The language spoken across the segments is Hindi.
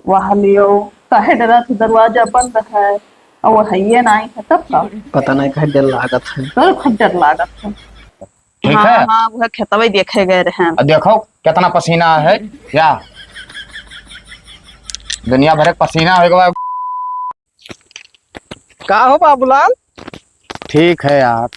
वह लियो काहे डरा था, दरवाजा बंद है और वो है नहीं है तब का। पता नहीं कहे डर लागत है। तो खज्जर लागत है। ठीक हाँ है। हाँ वह खेतवे देखे गए रहे हैं। अब देखो कितना पसीना है क्या, दुनिया भर का पसीना होगा। का हो बाबूलाल? ठीक है यार,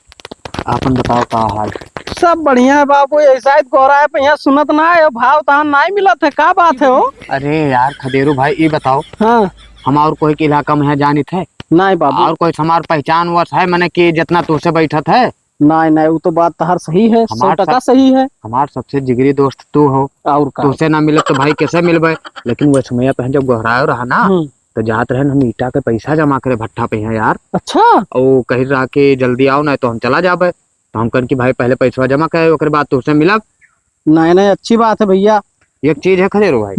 आपन बताओ का हाल। सब बढ़िया है बाबू। ऐसा ही गोरा है पे यहाँ सुनत ना है, भाव तहां नहीं मिलत है, का बात है हो? अरे यार खदेरू भाई ये बताओ, हाँ हम और कोई के इलाका में है जानित है? नहीं बाबू, और कोई हमार पहचान वर्ष है मैंने कि जितना तुझसे बैठत है? नहीं नहीं, वो तो बात तहार सही है, 100% सही है। हमार सबसे जिगरी दोस्त तू हो, और का तुझसे ना मिले तो भाई कैसे मिलबे। लेकिन वो समय पे जब गहरायो रहा ना, तो जात रहे हम ईटा के पैसा जमा करे भट्ठा पे हैं यार। अच्छा। और कहीं रहा के जल्दी आओ ना तो हम चला जाबे। तो हम कन की भाई पहले पैसा जमा करे ओकर बाद तुझसे मिलब। नहीं नहीं, अच्छी बात है भैया। एक चीज है खदेरो भाई,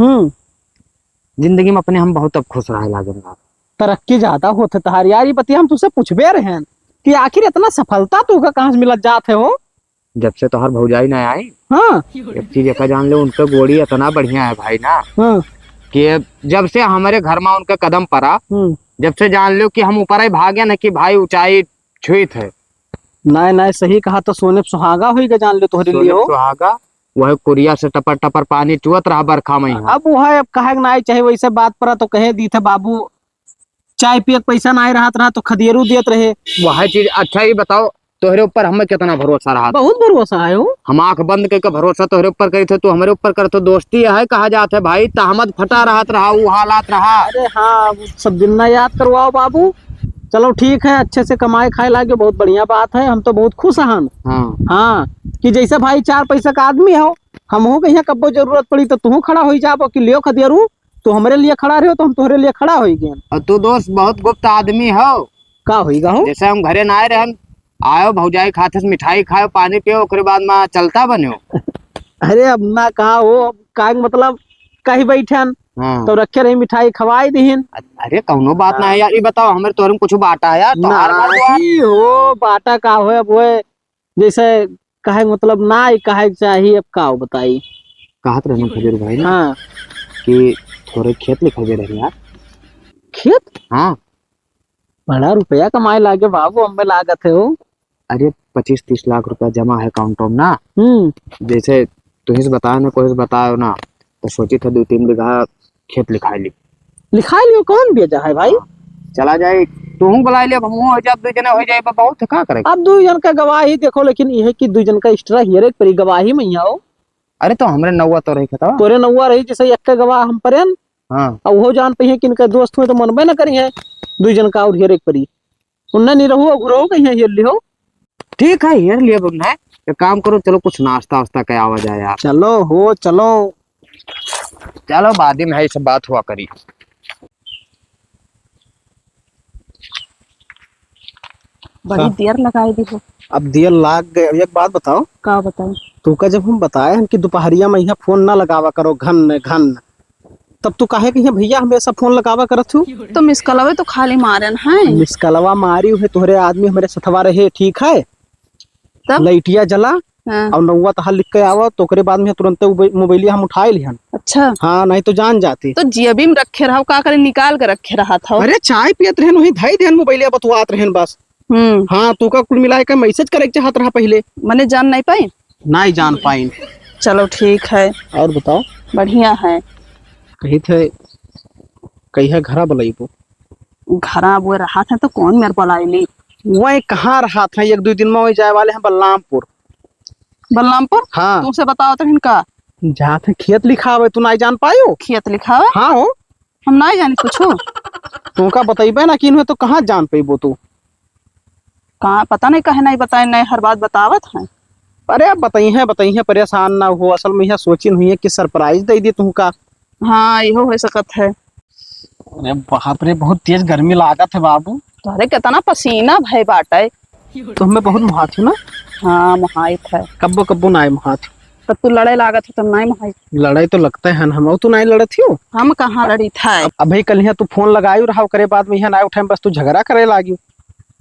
जिंदगी में अपने हम बहुत अब खुश रहे लागेंगे। तरक्की ज्यादा होते तहार यार। ये बतिया हम तुझसे पूछबे रहे हैं कि आखिर इतना सफलता तू का कहाँ से मिलत जात है हो? जब से तोहर भौजाई ना आई, हाँ एक चीज एक जान ले, उनका गोड़ी इतना बढ़िया है भाई ना, हाँ कि जब से हमारे घर में उनका कदम पड़ा, जब से जान लो कि हम ऊपर ही भागे ना कि भाई ऊंचाई छुई थे। नहीं नहीं, सही कहा। तो सोने पे सुहागा होगा जान ले तोहरे लिए हो। सुहागा वह कुरिया से टपर टपर पानी चुअत रहा बरखा में यहाँ। अब वह अब कहे नहीं चाहे वैसे बात पर तो कहे दी थे बाबू, चाय पिए पैसा नहीं रहा तो खदेरू देत रहे। वह चीज अच्छा ही बताओ, तोहरे ऊपर हमें कितना भरोसा रहा? बहुत भरोसा है वो। हम आंख बंद करके भरोसा तोहरे ऊपर करी थे, तो हमारे ऊपर कर तो दोस्ती है कहा जाते है भाई। तहमद फटा रहा वो हालात रहा। अरे हाँ, वो सब दिन ना याद करवाओ बाबू। चलो ठीक है, अच्छे से कमाए खाए लागे, बहुत बढ़िया बात है। हम तो बहुत खुश हैं। हाँ हाँ, कि जैसे भाई 4 पैसा का आदमी हो, हम हो कहीं कब्बो जरूरत पड़ी तो तू खड़ा हो जाबो कि लियो खदियरू, तो हमारे लिए खड़ा रहो तो हम तुम्हारे लिए खड़ा हो गए। और तू दोस्त बहुत गुप्त आदमी हो। का होगा हो? जैसे हम घरे ना आए रहे, आयो भौजाई खाते से मिठाई खाओ पानी पियो ओकरे बाद में चलता बनो। अरे अब ना कहा हो, अब का मतलब कहीं बैठन हाँ। तो रखे रही मिठाई खवाई दीन। अरे कौनो बात ना है यार, ये बताओ हमारे तोहरे में कुछ बाटा है यार? नहीं हो बाटा का हो, अब वो जैसे कहे मतलब ना कहे चाहिए, अब का हो बताई। कहत रहे खजूर भाई ना, हाँ कि थोड़े खेत लिखा दे रहे यार। खेत? हाँ बड़ा रुपया कमाए लागे बाबू, हमें लागत है वो। अरे 25-30 लाख रुपया जमा है अकाउंट में ना। जैसे तुझे बताया ना, कोई बतायो ना, तो सोची था 2-3 बीघा खेत लिखा ली। लिखाई लियो कौन बेचा है भाई? चला जाए तू बुला ले, हम हो जाए 2 जने हो जाए बहुत का करे। अब 2 जन का गवाही देखो, लेकिन यह कि 2 जन का एक्स्ट्रा हियर एक परी गवाही में आओ। अरे तो हमरे नौवा तो रही था, तोरे नौवा रही जैसे एक का गवाह हम पर। हाँ अब वो जान पे है कि इनका दोस्त हुए तो मनबे न करी है 2 जन का और हियर एक परी। उन्ना नहीं रहो घुरो कहीं हियर लियो। ठीक है हियर लिए बुन है। एक काम करो, चलो कुछ नाश्ता वास्ता क्या आवाज आया यार। चलो हो चलो। चलो बाद में है सब बात हुआ करी। बड़ी देर लगाई दी हो। अब देर लाग गए। एक बात बताओ, का बताई? तू का जब हम बताए हम कि दोपहरिया में यहाँ फोन ना लगावा करो घन घन, तब तू कहे कि भैया हमेशा फोन लगावा करत हूँ। तो मिस कलवे तो खाली मारन है। मिस कलवा मारी हुए तोहरे आदमी हमारे सथवा रहे, ठीक है? तब लाइटिया जला हाँ। और नौवा तहां लिख के आवा तो ओकरे बाद में तुरंत मोबाइलिया हम उठाए लिहन। अच्छा हाँ, नहीं तो जान जाती। तो जेबी में रखे रहो, का करे निकाल के रखे रहा था। अरे चाय पियत रहन, वही धाई देहन मोबाइलिया बतवात रहन बस। हाँ, तू का कुल मिलाए का मैसेज करे के चाहत रहा पहले। मैंने जान नहीं पाई। नहीं जान पाइन। चलो ठीक है। और बताओ? बढ़िया है। कही थे कही है घरा बुलाइबो। घरा वो रहा था तो कौन मेरे बुलाईली? वही कहाँ रहा था, 1-2 दिन में वही जाए वाले हैं बलरामपुर। बलरामपुर? हाँ। तुमसे बताओ तो इनका जहाँ थे खेत लिखा हुआ, तू नहीं जान पायो? खेत लिखा है? हाँ हो। हम नहीं जानी कुछ। तू का बताइबे ना कि इन्हें तो कहाँ जान पाइबो तू? कहाँ पता नहीं, कहे नहीं बताए, नहीं हर बात बतावत है। अरे अब बताई है, परेशान ना हो। असल में यह सोची हुई है कि सरप्राइज दे दी तू का। हाँ यो हो सकत है। अरे बाप रे, बहुत तेज गर्मी लागत है बाबू। तुम्हारे कितना पसीना भय बाटे। तो हमें बहुत मुहात ना। हाँ मुहाइत है। कब्बो कब्बो ना मुहात। तब तू लड़े लागत है, तब नहीं मुहाइत। लड़ाई तो लगता है हम तू नहीं लड़त हो। हम कहाँ लड़ी था? अब भाई कल यहाँ तू फोन लगाई रहा, करे बाद में यहाँ ना उठाए, बस तू झगड़ा करे लागी।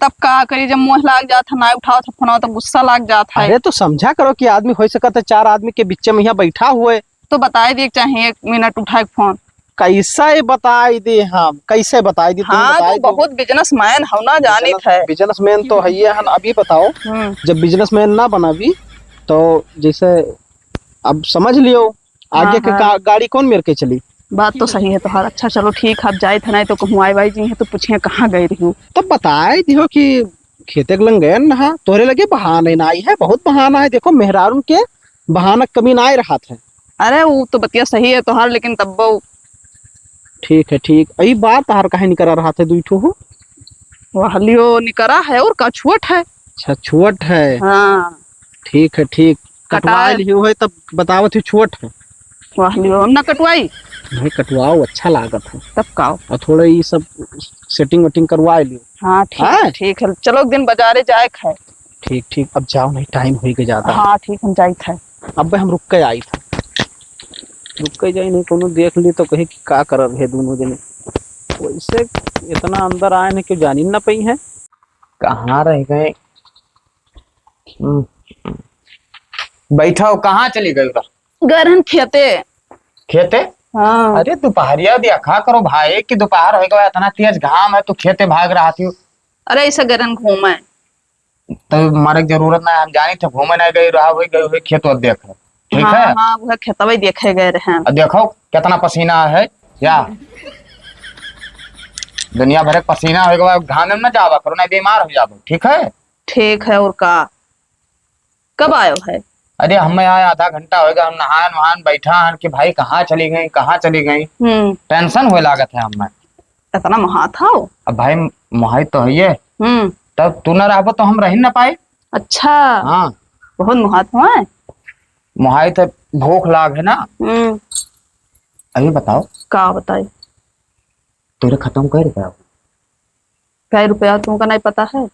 तब का करी, जब मुँह लाग जाता ना उठाओ तो फोन तो गुस्सा लाग जाता है। अरे तो समझा करो कि आदमी हो सकता है 4 आदमी के बीच में यहाँ बैठा हुए। तो बताए दिए चाहे 1 मिनट उठाए फोन। कैसे बताई दे हम, कैसे बताई दी तुम? हाँ बताई तो बहुत बिजनेसमैन हो ना, जानित है। बिजनेसमैन तो है ये हन। अभी बताओ, जब बिजनेसमैन ना बनाबी तो जैसे अब समझ लियो आगे के हाँ। गाड़ी कौन मेरे के चली। बात तो सही है तोहार। अच्छा चलो ठीक, अब जाए थे नहीं तो कहूँ आई जी है तो पूछे कहाँ गई रही हूँ। तो बताए दियो कि खेते के लंग गए नहा, तोरे लगे बहाने ना आई है, बहुत बहाना है। देखो मेहरारू के बहाना कभी ना आए रहा था। अरे वो तो बतिया सही है तोहार, लेकिन तब वो ठीक है ठीक, यही बात तार काहे नहीं करा रहा था दुईठो हो। हलियो निकरा है और कछुअट है। अच्छा छुअट है। हाँ ठीक है ठीक, कटवा कटाए लियो है तब बतावत ही छुअट है। हलियो हम ना कटवाई भाई कटवाओ, अच्छा लागत है। तब का। और थोड़ा ये सब सेटिंग वेटिंग करवा लियो। हाँ ठीक हाँ? है ठीक है, चलो एक दिन बाजारे जाए है। ठीक ठीक, अब जाओ नहीं टाइम हो के जाता है। हाँ ठीक, हम जाए है। अब हम रुक के आई था, रुक के जाई नहीं कोनो देख ली तो कहे कि का कर रहे दोनों जने। वैसे इतना अंदर आए ने क्यों जानी ना पई है। कहाँ रह गए? बैठो, कहाँ चली गई उधर? गरहन खेते। खेते? हाँ अरे दोपहरिया देखा करो भाई कि दोपहर हो गया, इतना तेज घाम है, तू खेते भाग रहा थी। अरे ऐसा गरहन घूमे। तो मारे की जरूरत ना है, हम जानी थे घूमे नहीं गई रहा, वही गई हुई खेत और देख। ठीक हाँ है। हाँ वह खेतवा देखे गए रहे। और देखो कितना पसीना है या दुनिया भर के पसीना हो गया, घाम में ना जावा करो, नहीं बीमार हो जाओ। ठीक है। ठीक है, और का कब आयो है? अरे हमें आया आधा घंटा हो गया, हम नहान वहान बैठा हन कि भाई कहाँ चली गई कहाँ चली गई। टेंशन हुए लागत है हमें। इतना महा था वो। अब भाई मोहित तो है ये, हम्म। तब तू न रहो तो हम रह ना पाए। अच्छा। हाँ बहुत महात्मा है। मोहित भूख लाग है ना। अभी बताओ का बताए? तेरे खत्म कर रुपया? क्या रुपया तुमको नहीं पता है?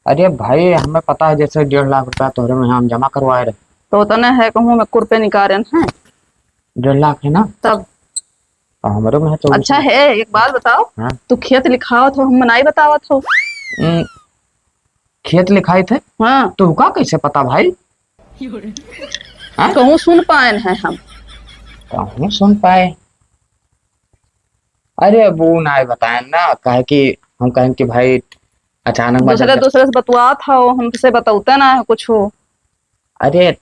अरे भाई हमें पता है, जैसे 1.5 लाख रुपया तोहरे में हम जमा करवाए रहे। तो उतने है कहूँ मैं रुपये निकाले हैं। 1.5 लाख है ना? तब और हमारे में है 24। अच्छा है, एक बात बताओ। हाँ? तू खेत लिखावत हो, हम नहीं बतावत हो। खेत लिखाए थे? हाँ तू का कैसे पता भाई? हाँ? कहूँ सुन पाए हैं हम। कहूँ सुन पाए? अरे वो ना बताए ना, कहे कि हम कहें कि भाई अचानक दूसरे दूसरे से बतवा था, हमसे बताते ना है कुछ हो। अरे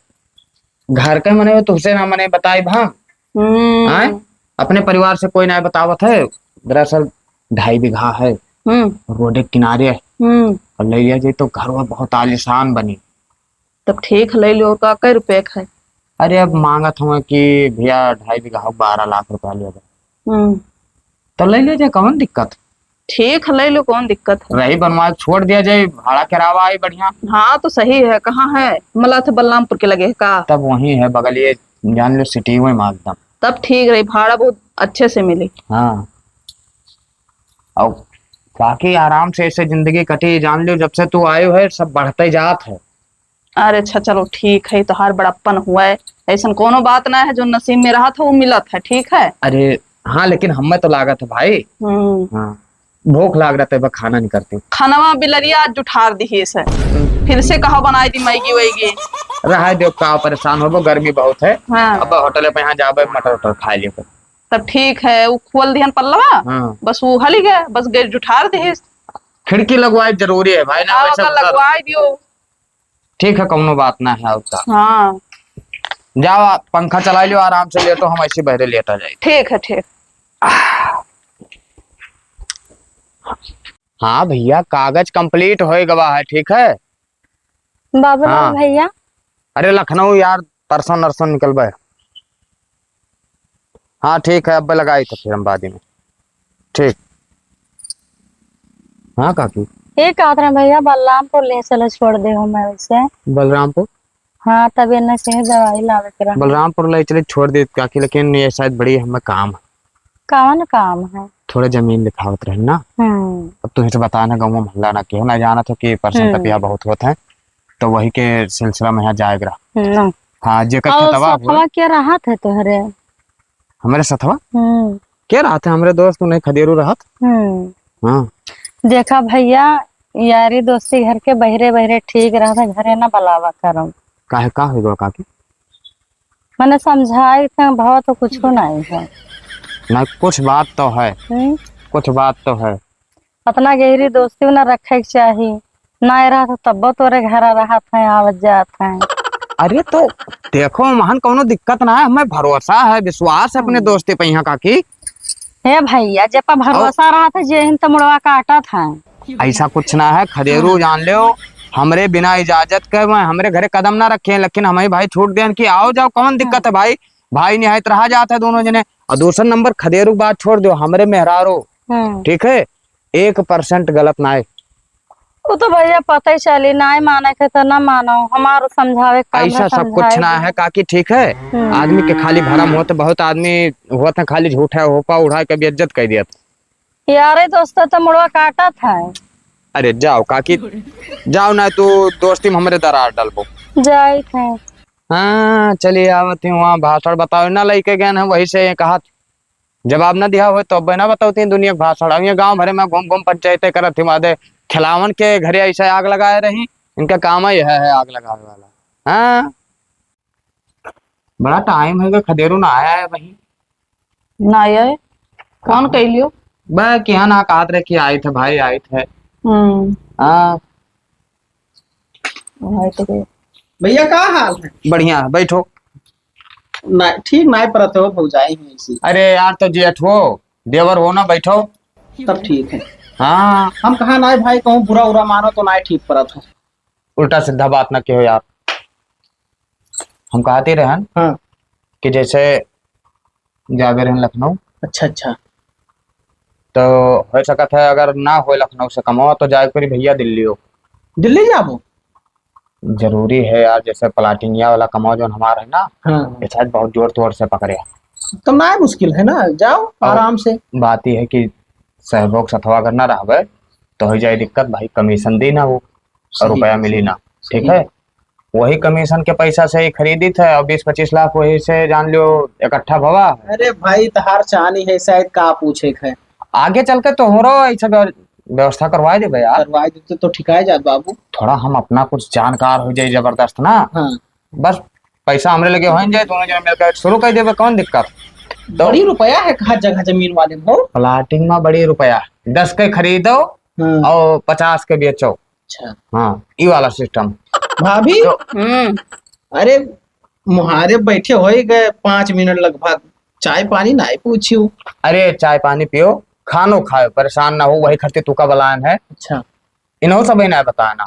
घर के मने में तुझसे ना मने बताई भाम। अपने परिवार से कोई ना बतावत है। दरअसल 2.5 बीघा है, रोड के किनारे है, और ले लिया जाए तो घर में बहुत आलीशान बनी। तब ठीक ले लो, का कई रुपए है? अरे अब मांगत हूँ कि भैया 2.5 बीघा 12 लाख रुपया लिया जाए, तो ले लिया जाए, कौन दिक्कत? ठीक ले लो, कौन दिक्कत है? रही बनवाए छोड़ दिया जाए, भाड़ा किराया आई बढ़िया। हाँ तो सही है। कहाँ है? मला थे बलरामपुर के लगे है का? तब वही है बगल, ये जान लो सिटी में एकदम। तब ठीक रही, भाड़ा बहुत अच्छे से मिली। हाँ और बाकी आराम से ऐसे जिंदगी कटी, जान लो जब से तू आयो है सब बढ़ते जात है। अरे अच्छा चलो ठीक है, तो हर बड़प्पन हुआ है, ऐसा कोनो बात ना है, जो नसीब में रहा था वो मिलत है। ठीक है। अरे हाँ लेकिन हमें तो लागत है भाई। हाँ भूख लाग रहा था, खाना नहीं करती। खानावा बिलरिया आज जुठार दी से, फिर से कहा बनाई दी मैगी वैगी। रहा देव का परेशान हो, गर्मी बहुत है। हाँ। अब होटल पे यहाँ जाबे मटर उटर खा लियो। तब ठीक है, वो खोल दिहन पल्लवा। हाँ। बस वो हली गए, बस गए जुठार दी। खिड़की लगवाए जरूरी है भाई ना, वैसे लगवाई दियो। ठीक है, कौनो बात ना है उसका। हाँ जाओ पंखा चला लियो आराम से, ले तो हम ऐसे बहरे लेटा जाए। ठीक है ठीक। हाँ भैया कागज कंप्लीट हो गवा है। ठीक है बाबू हाँ। भैया अरे लखनऊ यार, परसों नरसों निकल गए। हाँ ठीक है, अब लगाई तो फिर हम बाद में। ठीक। हाँ काकी ये कहा था भैया बलरामपुर ले चलो, छोड़ दे हूँ मैं उसे। बलरामपुर? हाँ तब न से दवाई लावे के रहा। बलरामपुर ले चले, छोड़ दे काकी, लेकिन ये शायद बड़ी हमें काम है। कौन काम है? थोड़े जमीन लिखावत रहे ना। अब तुझे तो बताना गाँव मोहल्ला ना क्यों ना जाना था कि परसों तक यहाँ बहुत होते हैं, तो वही के सिलसिला में यहाँ जाएगा। हाँ जे सथवा क्या रहा था तुहरे? हमारे सथवा क्या रहा था? हमारे दोस्त उन्हें खदेरू रहा था। हाँ देखा भैया, यारी दोस्ती घर के बहरे बहरे ठीक रहा था, घरे ना बलावा करो। काहे का होगा काकी? मैंने समझाई था, भाव तो कुछ नहीं है। नहीं कुछ बात तो है, कुछ बात तो है। अपना गहरी दोस्ती न रखे के चाहिए। ना रहा तो तब तोरे घर रहा था आवत जात है। अरे तो देखो महन कोनो दिक्कत ना है, हमें भरोसा है विश्वास है अपने दोस्ती पे यहाँ काकी। हे भैया जब पर भरोसा रहा था जेहिन तो मुड़वा काटा था। ऐसा कुछ ना है, खदेरू जान लो हमरे बिना इजाजत के हमरे घरे कदम ना रखे, लेकिन हमें भाई छूट दें कि आओ जाओ कौन दिक्कत है भाई। भाई निहायत रहा जाता है दोनों जने। और दूसरा नंबर खदेरू बात छोड़ दो, हमरे मेहरारो ठीक है 1% गलत ना है। वो तो भैया पता ही चली ना माने के तो ना मानो, हमारो समझावे ऐसा सब कुछ ना है काकी ठीक है। आदमी के खाली भरम हो तो बहुत आदमी हुआ था खाली झूठा होपा उड़ा के बेइज्जत कर दिया। यारे दोस्तों तो मुड़वा काटा था। अरे जाओ काकी जाओ ना तू दोस्ती में हमरे दरार डालबो जाए थे। हाँ चलिए आवत हूँ वहाँ भाषण बताओ ना लइके गए हैं वही से कहा जवाब ना दिया हो तो ना बताओ दुनिया भाषण। अब ये गाँव भरे में घूम घूम पंचायतें करत थी मादे खिलावन के घरे ऐसे आग लगाए रही। इनका काम ही है आग लगाने वाला। हाँ बड़ा टाइम है खदेरू ना आया है वही ना आया है कौन कह लियो बस क्या ना कहा रहे कि आए थे भाई आए थे। हाँ भैया का हाल है? बढ़िया बैठो। ना ठीक ना परत हो भौजाई है इसी। अरे यार तो जेठ हो देवर हो ना बैठो। तब ठीक है। हाँ हम कहा ना भाई कहूँ बुरा उरा मानो तो ना ठीक परत हो। उल्टा सीधा बात ना कहो यार। हम कहते रहे हाँ कि जैसे जावे रहे लखनऊ। अच्छा अच्छा तो हो सकता है अगर ना हो लखनऊ से कमाओ तो जाए करी भैया दिल्ली हो। दिल्ली जाबो जरूरी है यार, जैसे प्लाटिनिया वाला कमाओ जो हमारा है ना। हाँ ये शायद बहुत जोर तोड़ से पकड़े। तो ना मुश्किल है ना, जाओ आराम से। बात यह है कि सहयोग सथवा अगर ना रहे तो हो जाए दिक्कत भाई। कमीशन दी ना वो और रुपया मिली ना ठीक है। वही कमीशन के पैसा से ही खरीदी थे और 20-25 लाख वही से जान लो इकट्ठा भवा। अरे भाई तहार चाहनी है शायद का पूछे है आगे चल के तो हो रहा है ऐसा व्यवस्था करवा दे यार। करवा देते तो ठिकाए जात बाबू। थोड़ा हम अपना कुछ जानकार हो जाए जबरदस्त ना। हाँ बस पैसा हमरे लगे हो जाए दोनों जने मिलकर शुरू कर देवे कौन दिक्कत। तो बड़ी रुपया है कहा जगह जमीन वाले हो। प्लाटिंग में बड़ी रुपया 10 के खरीदो और 50 के बेचो। अच्छा हाँ ये वाला सिस्टम। भाभी अरे मुहारे बैठे हो गए 5 मिनट लगभग, चाय पानी ना पूछियो। अरे चाय पानी पियो खानो खाओ परेशान ना हो वही खर्चे तू का बलान है। अच्छा इन्हों सब ना बताना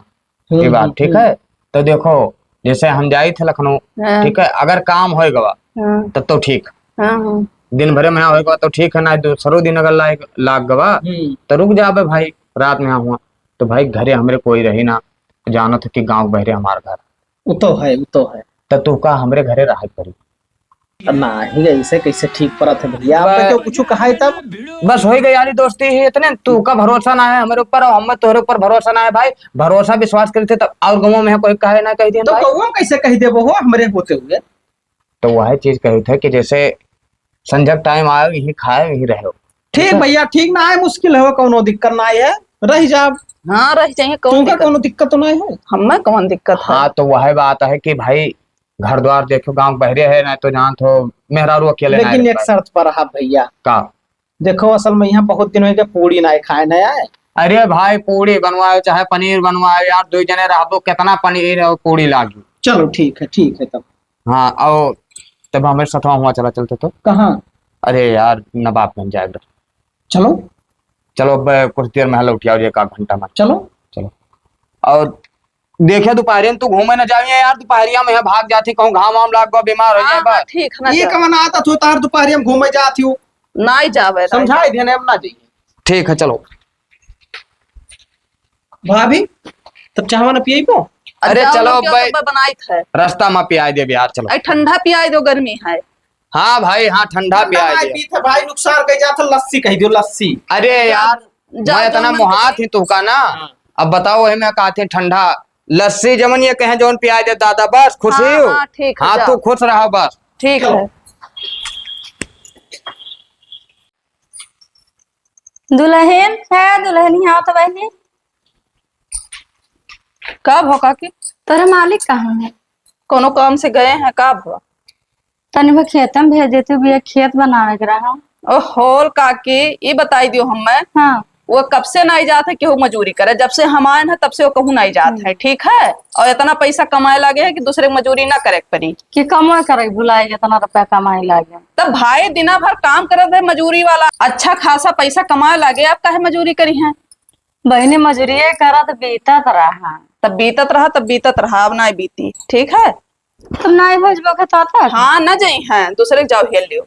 ये बात ठीक है। तो देखो जैसे हम जाए थे लखनऊ ठीक है, अगर काम हो गवा तब तो ठीक दिन भरे में होगा तो ठीक है ना। दूसरो दिन अगर लाग गवा तो रुक जाबे भाई रात में हुआ तो भाई घरे हमरे कोई रही ना। जानो थे कि गांव बहरे हमार घर वो तो है तो तू का हमरे घरे रह करी ना ही ऐसे कैसे ठीक परत है भैया। आपने क्यों कुछ कहा है तब बस हो गई यारी दोस्ती ही इतने। तू का भरोसा ना है हमारे ऊपर और हम तोहरे ऊपर भरोसा ना है भाई। भरोसा विश्वास करते तब और गाँव में कोई कहे ना कह दिया तो कौन कैसे कह दे वो हमरे होते हुए। तो वही चीज कही थे कि जैसे संजय टाइम आयो यही खाए यही रहो। ठीक भैया ठीक ना है मुश्किल है कोनो दिक्कत ना है रह जा। हाँ रह जाइए कोनो दिक्कत तो नहीं है। हमें कौन दिक्कत है। हाँ तो वही बात है कि भाई घर द्वार देखो गांव बहरे है ना तो जान तो मेहरारू अकेले। लेकिन एक शर्त पर रहा भैया का देखो असल में यहाँ बहुत दिन हो गए पूरी ना खाए ना आए। अरे भाई पूरी बनवाओ चाहे पनीर बनवाओ यार 2 जने रहो कितना पनीर और पूरी लागी। चलो ठीक है तब। हाँ और तब हमें सतवा हुआ चला चलते तो कहाँ। अरे यार नवाब बन जाएगा। चलो चलो कुछ देर में उठ आओ 1 घंटा में। चलो और देखिए दोपहरिया तू घूमे न जाइए यार। दोपहरिया में भाग जाती कहूँ घाम वाम लाग गो बीमार हो जाए। ठीक ना ये कमन आता तू तार दोपहरिया में घूमे जाती हूँ ना ही जावे समझाई देने अब ना जाइए। ठीक है चलो भाभी तब चाहवा ना पिए पो। अरे चलो भाई बनाई थे रास्ता में पिया दे यार चलो। ठंडा पियाई दो गर्मी है। हाँ भाई हाँ ठंडा पिया दे भाई नुकसान कह जाता लस्सी कह दियो लस्सी। अरे यार मैं इतना मुहात ही तू का ना। अब बताओ है मैं कहते ठंडा लस्सी जमन ये कहे जोन पिया दे दादा बस खुशी हो। हाँ तू खुश रहो बस ठीक है। दुल्हन है दुल्हन यहाँ तो बहनी कब हो काकी तेरे मालिक कहाँ है। कोनो काम से गए हैं कब हो। तनी वो खेत में भेज देते हुए खेत बनावे के रहा। ओ होल काकी ये बताई दियो हमें, हाँ वो कब से नहीं जात है केहू मजूरी करे, जब से हम आए हैं तब से वो कहूँ नहीं जात है, ठीक है। और इतना पैसा कमाए लगे है कि दूसरे की मजूरी ना करे पड़ी। कि कमा करे बुलाई इतना रुपया कमाए लागे। तब भाई दिना भर काम करे थे मजूरी वाला, अच्छा खासा पैसा कमाए लगे, आप काहे मजूरी करी है। बहनी मजूरी करत बीतत रहा। तब बीतत रहा, अब नहीं बीती, ठीक है। तुम नहीं भेजबो के चाहता? हाँ न जाई है, दूसरे के जाओ हेल लियो।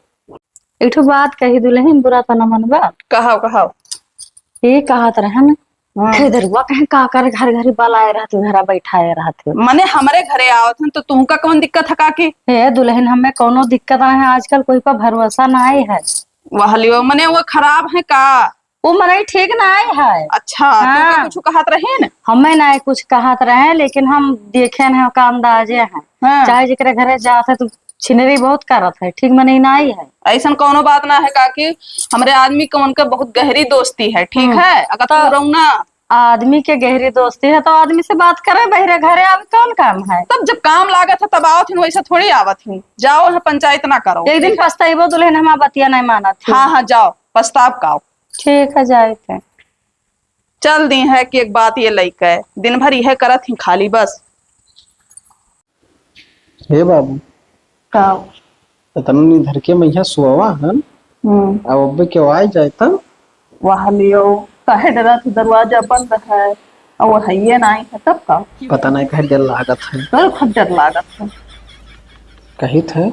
एक बात कही दुल्हन, बुरा तो न मनबा। कहाओ कहाओ। ये कहत रहे न खरीदरुआ कहे का कर घर घर बलाए रहते, घर बैठाए रहते। मने हमारे घरे आवत हैं तो तुमका कौन दिक्कत है काकी? हे दुल्हन हमें कोनो दिक्कत नहीं है, आजकल कोई पर भरोसा नहीं है। वह लियो मने वो खराब है का? वो मने ठीक नहीं है। अच्छा हाँ। तुमका कुछ कहत रहे न? हमें नहीं कुछ कहत रहे, लेकिन हम देखे हैं का अंदाजे हैं। हाँ। चाहे जिकरे घरे जाते तो छिनरी बहुत करत है, ठीक मने नहीं है। ऐसा कोनो बात ना है काकी, हमारे आदमी को उनका बहुत गहरी दोस्ती है, ठीक है। अगर तू रहू ना, आदमी के गहरी दोस्ती है तो आदमी से बात करे, बहरे घरे आवे कौन काम है। तब जब काम लागत है तब आवत ही, वैसा थोड़ी आवत ही। जाओ है पंचायत ना करो। एक दिन पछताइबो दुल्हन, हमारा बतिया नहीं माना थी। हाँ हाँ जाओ पछताव काओ। ठीक है जाए थे। चल दी है कि एक बात ये लइका है, दिन भर यह करत ही खाली बस। हे बाबू काओ। तन इधर के मैया सुवा हन, अब अब्बे के आए जाए तब वह लियो काहे डरा था, दरवाजा बंद है और वो है नहीं है, तब का पता नहीं कहे डर लागत है। तो खज्जर लागत है। कही थे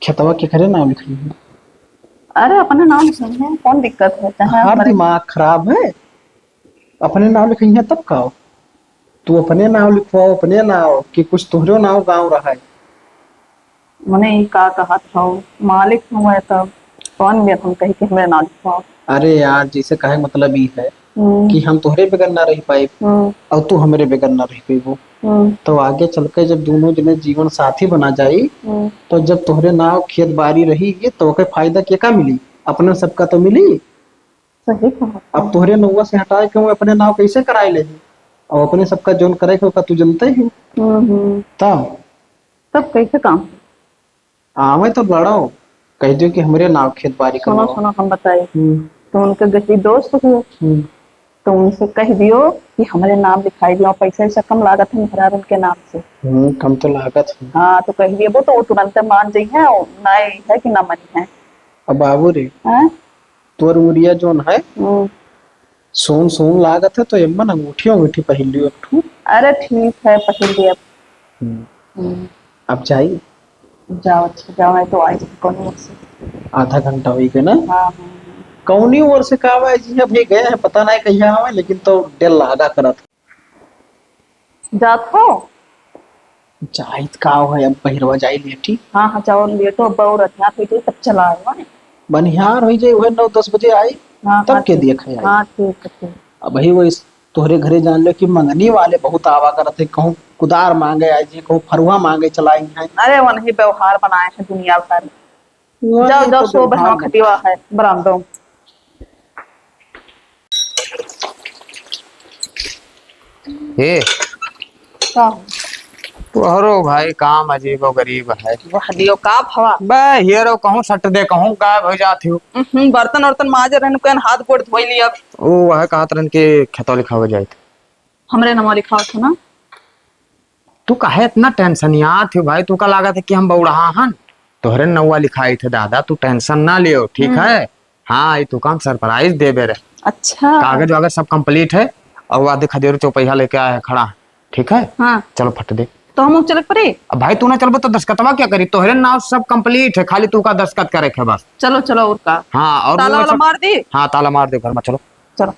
खेतवा के घरे नाम लिखी है। अरे अपने नाम लिखनी है, कौन दिक्कत है। हर दिमाग खराब है, अपने नाम लिखी है तब का तू अपने नाम लिखवाओ, अपने नाम कि कुछ तुहरे नाम गाँव रहा है। मने का कहा था मालिक हुआ है, तब कौन भी हम कही कि हमें नाम लिखवाओ। अरे यार जैसे कहे मतलब ये है कि हम तुहरे बगैर ना रह पाए और तू हमारे बगैर ना रह पाइबो, तो आगे चल के जब दोनों जने जीवन साथी बना जाई, तो जब तुहरे नाव खेत बाड़ी रही तो ओके फायदा क्या का मिली, अपने सबका तो मिली। सही कहा। अब तुहरे नौवा से हटाए के वो अपने नाव कैसे कराए ले, और अपने सबका जोन करे के तू जानते ही। तब कैसे काम? आवे तो लड़ो, कह दो कि हमारे नाव खेत बाड़ी सुनो करो। सुनो हम बताए, तो उनके गहरी दोस्त हुए, तो उनसे कह दियो कि हमारे नाम लिखाई दियो, पैसे से कम लागत है मेहरार उनके नाम से। कम तो लागत है। हाँ तो कह दिए वो, तो वो तुरंत मान जाई है, नहीं है कि ना मनी है। अब बाबू रे तोर उरिया जोन है सोन सोन लागत है, तो एमन अंगूठी अंगूठी पहन लियो एक ठू। अरे ठीक है पहन लिया। अब जाइए जाओ, अच्छा जाओ, मैं तो आई कौन से आधा घंटा हुई गए ना। हाँ कौनी ओर से का आवे जी, अभी गए हैं पता नहीं कहिया आवे, लेकिन तो डेल लागा करत जात हो। जाइत का है, अब पहिरवा जाई लेटी। हाँ हाँ जाओ लिए, तो बहुत रखना फिर तब चला आएगा। बनिहार हो जाए वह 9-10 बजे आई, हाँ तब के देखे आई। हाँ ठीक है ठीक। अब वही वो तोहरे घरे जान लो कि मंगनी वाले बहुत आवा करते, कहूँ कुदार मांगे आई जी, कहूँ फरुआ मांगे चलाई है। अरे वो नहीं व्यवहार बनाए हैं दुनिया भर। जाओ जाओ सो बहनों खटिवा है बरामदों। हे का तोहरो भाई काम अजीब और गरीब है। वह लियो का भवा। बे हियरो कहूँ सट दे कहूँ गायब हो जाती हो। बर्तन वर्तन माज रहन कन हाथ गोड़ धोई लिया। ओ वह कहत रन के खेतो लिखा हो जाए। हमरे नाम लिखा था ना। तू काहे इतना टेंशन याद थी भाई, तू का लागत है कि हम बौड़हा हन, तोहरे नौवा लिखाई थे दादा, तू टेंशन ना लियो ठीक है। हाँ ये तू काम सरप्राइज दे बे रे। अच्छा कागज वागज सब कंप्लीट है, और आधे खदेर चौपैया लेके आया है खड़ा, ठीक है। हाँ चलो फट दे। तो हम चल पड़े। अब भाई तू ना चलबो तो दस्खतवा क्या करी, तोहरे नाव सब कंप्लीट है, खाली तू का दस्खत करे है बस। चलो चलो और का। हाँ और ताला वाला मार दी। हाँ ताला मार दे घर में। चलो चलो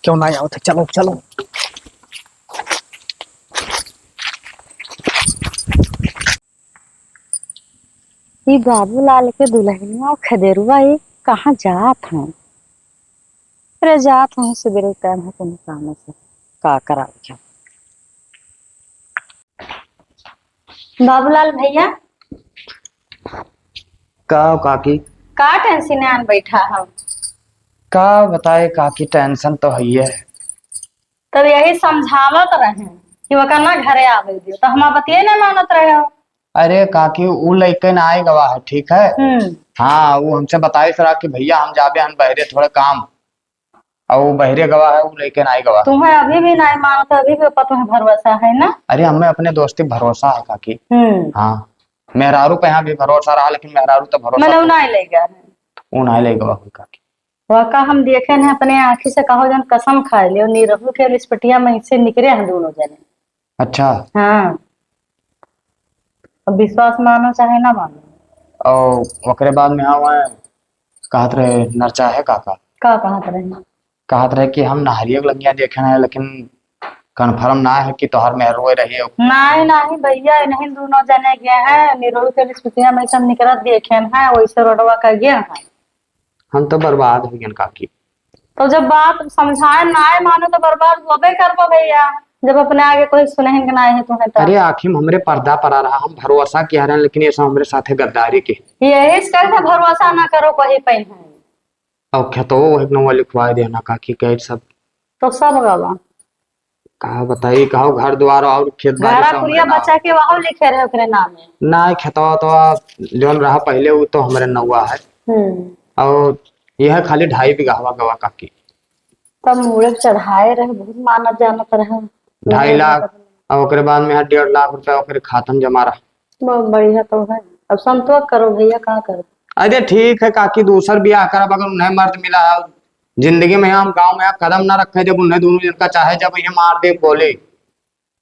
क्यों ना आओ थे, चलो चलो। ये बाबूलाल के दुल्हनिया और खदेरुआ ये कहाँ जात हैं? अरे जात हूँ सवेरे टाइम है, तुम काम से का करा। बाबूलाल भैया का काकी का टेंशन आन बैठा हम। का बताए काकी, टेंशन तो है ही है। तब यही समझावत रहे कि वो ना घरे आवे दियो, तो हमारा बतिये नहीं मानत रहे हो। अरे काकी वो लड़के ना आए गवा है, ठीक है। हाँ वो हमसे बताई सरा कि भैया हम जाबे हम बहरे थोड़े काम, और वो बहरे गवा है, वो लड़के ना आए गवा। तुम्हें अभी भी नहीं मानता, अभी भी तुम्हें भरोसा है ना? अरे हमें अपने दोस्ती भरोसा है काकी। हाँ मेहरारू पे यहाँ भी भरोसा रहा, लेकिन मेहरारू तो भरोसा मैंने नहीं ले गया है। वो ना ले गवा हुई काकी। वाका हम देखे हैं अपने आँखी से, कहो जन कसम खाए लियो नीरहू के लिसपटिया में से निकले हैं दोनों जने। अच्छा। हाँ अब विश्वास मानो चाहे ना मानो। और ओकरे बाद में हाँ वह कहत रहे नरचा है काका, का कहत रहे? कहत रहे कि हम नहरिया लगिया देखे हैं, लेकिन कन्फर्म ना है कि तोहर मेहरुए रही हो। नहीं नहीं भैया, नहीं दोनों जने गए हैं निरहू के लिसपटिया में सब निकलत देखे हैं, वैसे रोडवा का गया है। हम तो बर्बाद हो गए काकी। तो जब बात समझाए ना मानो तो बर्बाद होबे करबो भैया, जब अपने आगे कोई सुने के ना है तुम्हें तो। अरे आखिर हमरे पर्दा पड़ा रहा, हम भरोसा किया रहे, लेकिन ये सब हमारे साथ गद्दारी के। यही कैसे भरोसा ना करो कहीं पे है। और क्या तो एक नंबर लिखवा देना काकी के सब। तो सब गवा कहा बताइए, कहो घर द्वार और खेत बाड़ी घरा सब कुरिया हमरे बच्चा के वहां लिखे रहे ओकरे नाम में। नाम। ना खेतवा तो जौन रहा पहले वो तो हमारे नौवा है, और यह खाली 2.5 बीघा हवा गवा काकी। तब मुड़े चढ़ाए रहे, बहुत मानत जानत रहे। 2.5 लाख और ओकरे बाद में 1.5 लाख रुपया ओकरे खातन जमा रहा। बहुत बढ़िया तो है। अब संतोष करो भैया, कहाँ करो। अरे ठीक है काकी, दूसर ब्याह करब अगर उन्हें मर्द मिला है जिंदगी में, हम गांव में कदम ना रखे जब उन्हें दोनों जन का चाहे, जब ये मार दे बोले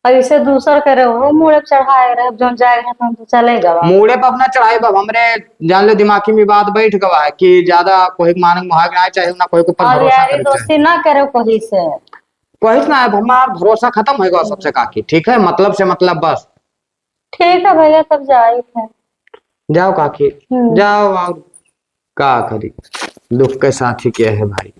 ऐसे दूसर करे हो मुड़े चढ़ाए रहे, जो जाएगा तो हम तो चलेगा। मुड़े पर अपना चढ़ाई बाब हमरे जान ले दिमागी में बात बैठ गवा है कि ज्यादा कोई मानक मुहाग ना चाहे ना कोई के ऊपर और भरोसा यारी करे दोस्ती ना करो कहीं से। कोई ना है, हमार भरोसा खत्म होगा सबसे काकी, ठीक है मतलब से मतलब बस। ठीक है भैया, तब जाए थे। जाओ काकी जाओ, और का करी, दुख के साथ ही क्या है भाई।